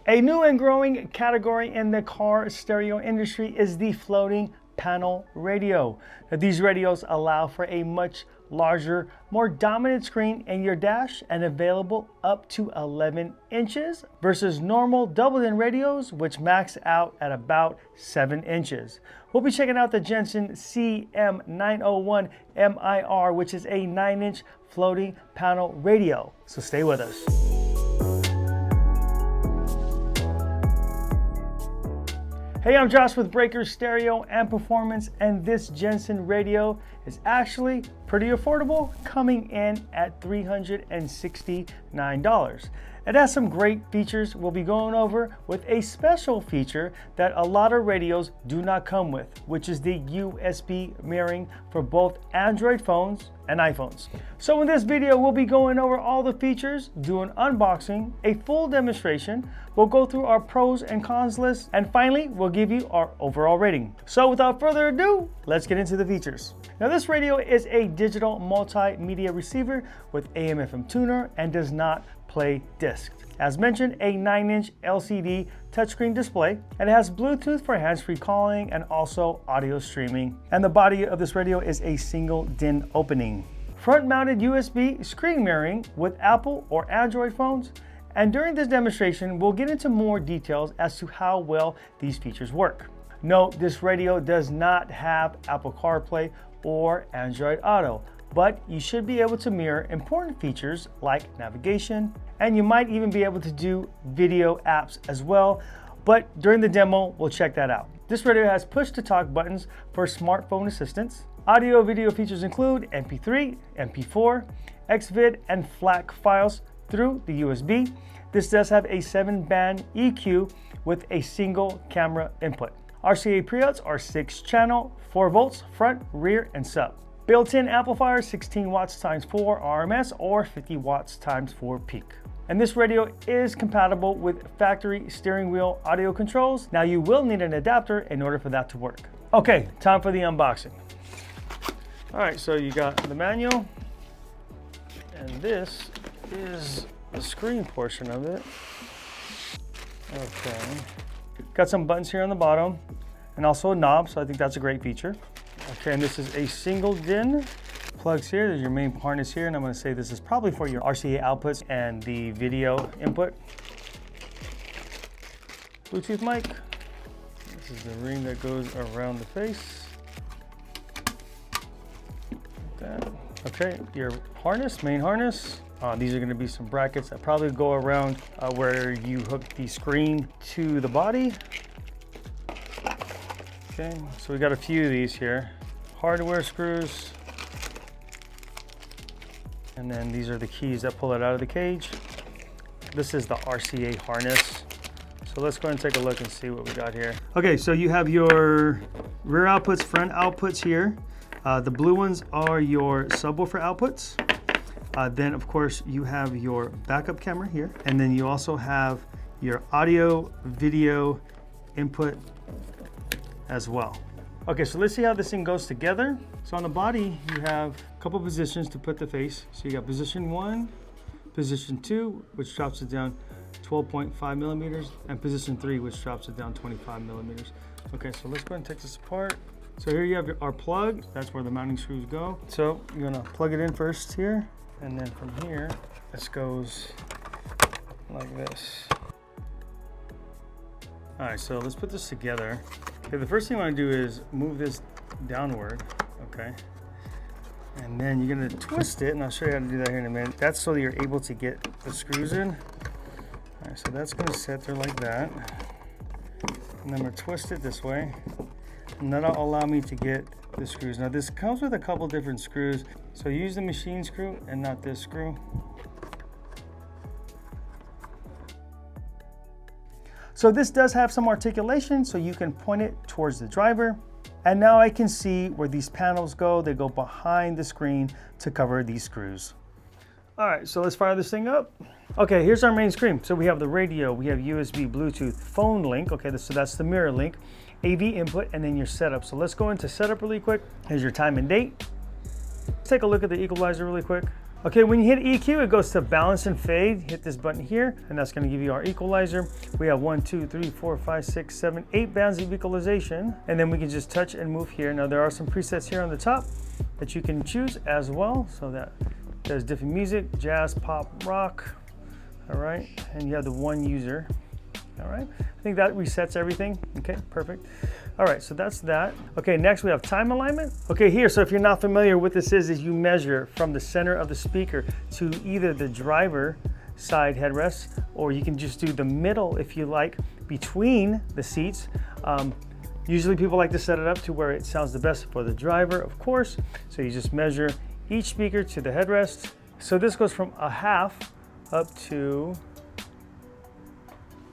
A new and growing category in the car stereo industry is the floating panel radio. Now, these radios allow for a much larger, more dominant screen in your dash and available up to 11 inches versus normal double-in radios, which max out at about 7 inches. We'll be checking out the Jensen CM901MIR, which is a 9-inch floating panel radio. So stay with us. Hey, I'm Josh with Breakers Stereo and Performance, and this Jensen radio is actually pretty affordable, coming in at $369. It has some great features we'll be going over, with a special feature that a lot of radios do not come with, which is the USB mirroring for both Android phones and iPhones. So in this video, we'll be going over all the features, do an unboxing, a full demonstration, we'll go through our pros and cons list, and finally, we'll give you our overall rating. So without further ado, let's get into the features. Now, this radio is a digital multimedia receiver with AM/FM tuner and does not play disc. As mentioned, a 9-inch LCD touchscreen display, and it has Bluetooth for hands-free calling and also audio streaming. And the body of this radio is a single DIN opening. Front-mounted USB screen mirroring with Apple or Android phones. And during this demonstration, we'll get into more details as to how well these features work. Note, this radio does not have Apple CarPlay or Android Auto, but you should be able to mirror important features like navigation, and you might even be able to do video apps as well, but during the demo, we'll check that out. This radio has push-to-talk buttons for smartphone assistance. Audio video features include MP3, MP4, XVID, and FLAC files through the USB. This does have a 7-band EQ with a single camera input. RCA pre-outs are 6-channel, 4 volts, front, rear, and sub. Built-in amplifier, 16 watts times 4 RMS or 50 watts times 4 peak. And this radio is compatible with factory steering wheel audio controls. Now, you will need an adapter in order for that to work. Okay, time for the unboxing. All right, so you got the manual, and this is the screen portion of it. Okay. Got some buttons here on the bottom and also a knob, so I think that's a great feature. Okay, and this is a single DIN. Plugs here, there's your main harness here, and I'm gonna say this is probably for your RCA outputs and the video input. Bluetooth mic. This is the ring that goes around the face. Like that. Okay, your harness, main harness. These are gonna be some brackets that probably go around where you hook the screen to the body. Okay, so we got a few of these here. Hardware screws. And then these are the keys that pull it out of the cage. This is the RCA harness. So let's go ahead and take a look and see what we got here. Okay, so you have your rear outputs, front outputs here. The blue ones are your subwoofer outputs. Then of course you have your backup camera here. And then you also have your audio, video input as well. Okay, so let's see how this thing goes together. So on the body, you have a couple positions to put the face. So you got position 1, position 2, which drops it down 12.5 millimeters, and position 3, which drops it down 25 millimeters. Okay, so let's go ahead and take this apart. So here you have our plug. That's where the mounting screws go. So you're gonna plug it in first here, and then from here, this goes like this. All right, so let's put this together. Okay, the first thing I want to do is move this downward, okay? And then you're gonna twist it, and I'll show you how to do that here in a minute. That's so that you're able to get the screws in. All right, so that's gonna sit there like that. And then I'm gonna twist it this way. And that'll allow me to get the screws. Now this comes with a couple different screws. So use the machine screw and not this screw. So this does have some articulation, so you can point it towards the driver. And now I can see where these panels go. They go behind the screen to cover these screws. All right, so let's fire this thing up. Okay, here's our main screen. So we have the radio, we have USB, Bluetooth, phone link. Okay, so that's the mirror link, AV input, and then your setup. So let's go into setup really quick. Here's your time and date. Let's take a look at the equalizer really quick. Okay, when you hit EQ, it goes to balance and fade. Hit this button here, and that's going to give you our equalizer. We have 1, 2, 3, 4, 5, 6, 7, 8 bands of equalization, and then we can just touch and move here. Now there are some presets here on the top that you can choose as well. So that there's different music, jazz, pop, rock. All right, and you have the one user. All right, I think that resets everything. Okay, perfect. All right, so that's that. Okay, next we have time alignment. Okay, here, so if you're not familiar, what this is you measure from the center of the speaker to either the driver side headrest, or you can just do the middle if you like, between the seats. Usually people like to set it up to where it sounds the best for the driver, of course. So you just measure each speaker to the headrest. So this goes from a half up to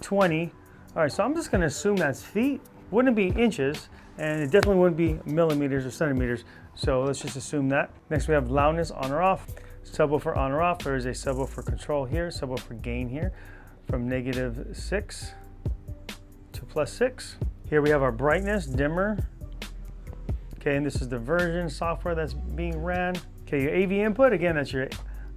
20. All right, so I'm just gonna assume that's feet. Wouldn't be inches, and it definitely wouldn't be millimeters or centimeters. So let's just assume that. Next we have loudness on or off. Subwoofer on or off. There is a subwoofer control here, subwoofer gain here from -6 to +6. Here we have our brightness, dimmer. Okay, and this is the version software that's being ran. Okay, your AV input, again, that's your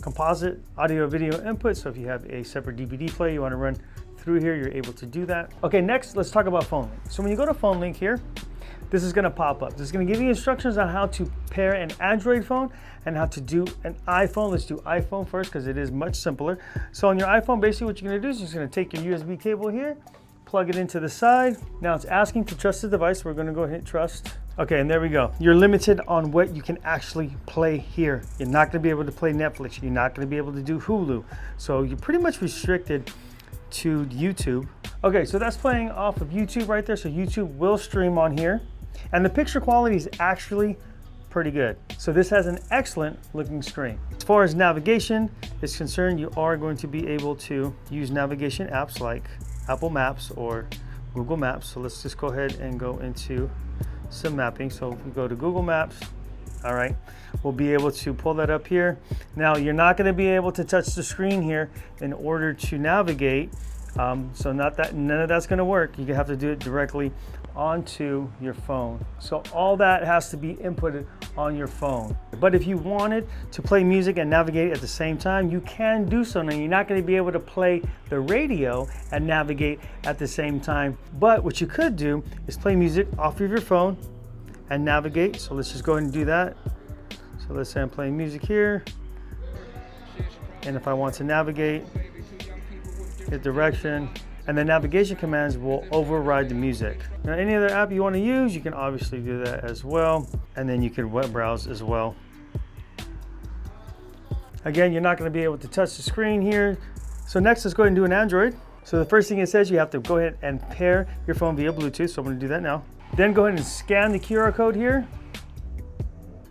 composite audio video input. So if you have a separate DVD player you want to run through here, you're able to do that. Okay, next let's talk about phone link. So when you go to phone link here, this is going to pop up. This is going to give you instructions on how to pair an Android phone and how to do an iPhone. Let's do iPhone first because it is much simpler. So on your iPhone, basically what you're going to do is you're just going to take your USB cable here, plug it into the side. Now it's asking to trust the device. We're going to go ahead and hit trust. Okay, and there we go. You're limited on what you can actually play here. You're not going to be able to play Netflix. You're not going to be able to do Hulu. So you're pretty much restricted to YouTube. Okay, so that's playing off of YouTube right there. So YouTube will stream on here, and the picture quality is actually pretty good. So this has an excellent looking screen. As far as navigation is concerned, you are going to be able to use navigation apps like Apple Maps or Google Maps. So let's just go ahead and go into some mapping. So if we go to Google Maps, all right, we'll be able to pull that up here. Now you're not going to be able to touch the screen here in order to navigate. So none of that's going to work. You have to do it directly onto your phone. So all that has to be inputted on your phone. But if you wanted to play music and navigate at the same time, you can do so. Now you're not going to be able to play the radio and navigate at the same time. But what you could do is play music off of your phone and navigate. So let's just go ahead and do that. So let's say I'm playing music here, and if I want to navigate, hit direction, and the navigation commands will override the music. Now any other app you want to use, you can obviously do that as well, and then you can web browse as well. Again, you're not going to be able to touch the screen here. So next, let's go ahead and do an Android. So the first thing it says, you have to go ahead and pair your phone via Bluetooth. So I'm going to do that now. Then go ahead and scan the QR code here.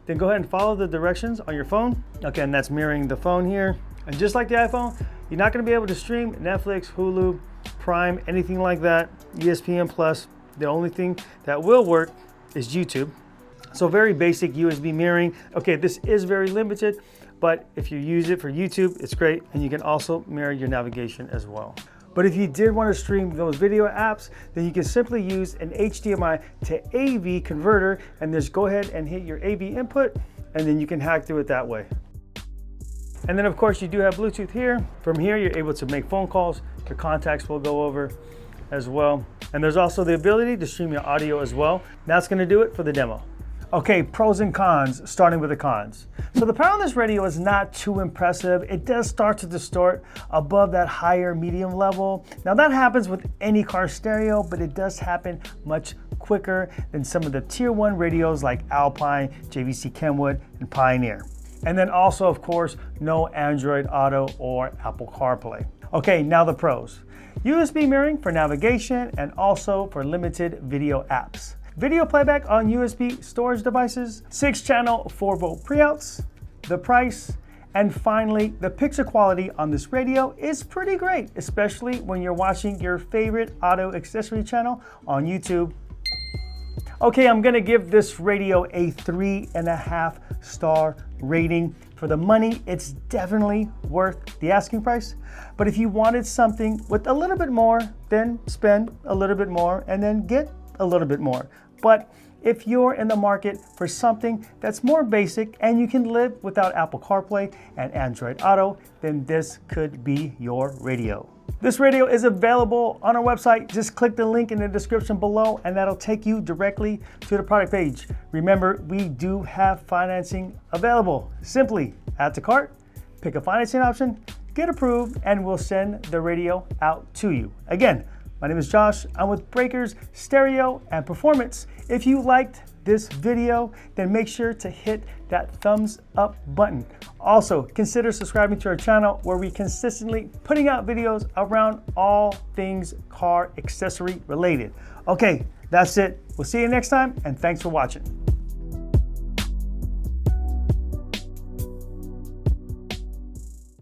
Then go ahead and follow the directions on your phone. Okay, and that's mirroring the phone here. And just like the iPhone, you're not going to be able to stream Netflix, Hulu, Prime, anything like that, ESPN Plus. The only thing that will work is YouTube. So very basic USB mirroring. Okay, this is very limited, but if you use it for YouTube, it's great. And you can also mirror your navigation as well. But if you did want to stream those video apps, then you can simply use an HDMI to AV converter and just go ahead and hit your AV input, and then you can hack through it that way. And then of course you do have Bluetooth here. From here, you're able to make phone calls. Your contacts will go over as well. And there's also the ability to stream your audio as well. That's going to do it for the demo. Okay, pros and cons, starting with the cons. So the power on this radio is not too impressive. It does start to distort above that higher medium level. Now that happens with any car stereo, but it does happen much quicker than some of the tier 1 radios like Alpine, JVC Kenwood, and Pioneer. And then also, of course, no Android Auto or Apple CarPlay. Okay, now the pros. USB mirroring for navigation and also for limited video apps. Video playback on USB storage devices, 6-channel 4-volt pre-outs, the price, and finally, the picture quality on this radio is pretty great, especially when you're watching your favorite auto accessory channel on YouTube. Okay, I'm gonna give this radio a 3.5-star rating. For the money, it's definitely worth the asking price. But if you wanted something with a little bit more, then spend a little bit more and then get a little bit more. But If you're in the market for something that's more basic and you can live without Apple CarPlay and Android Auto, then this could be your radio. This radio is available on our website. Just click the link in the description below and that'll take you directly to the product page. Remember, we do have financing available. Simply add to cart, pick a financing option, get approved, and we'll send the radio out to you. Again, my name is Josh. I'm with Breakers Stereo and Performance. If you liked this video, then make sure to hit that thumbs up button. Also, consider subscribing to our channel where we consistently putting out videos around all things car accessory related. Okay, that's it. We'll see you next time, and thanks for watching.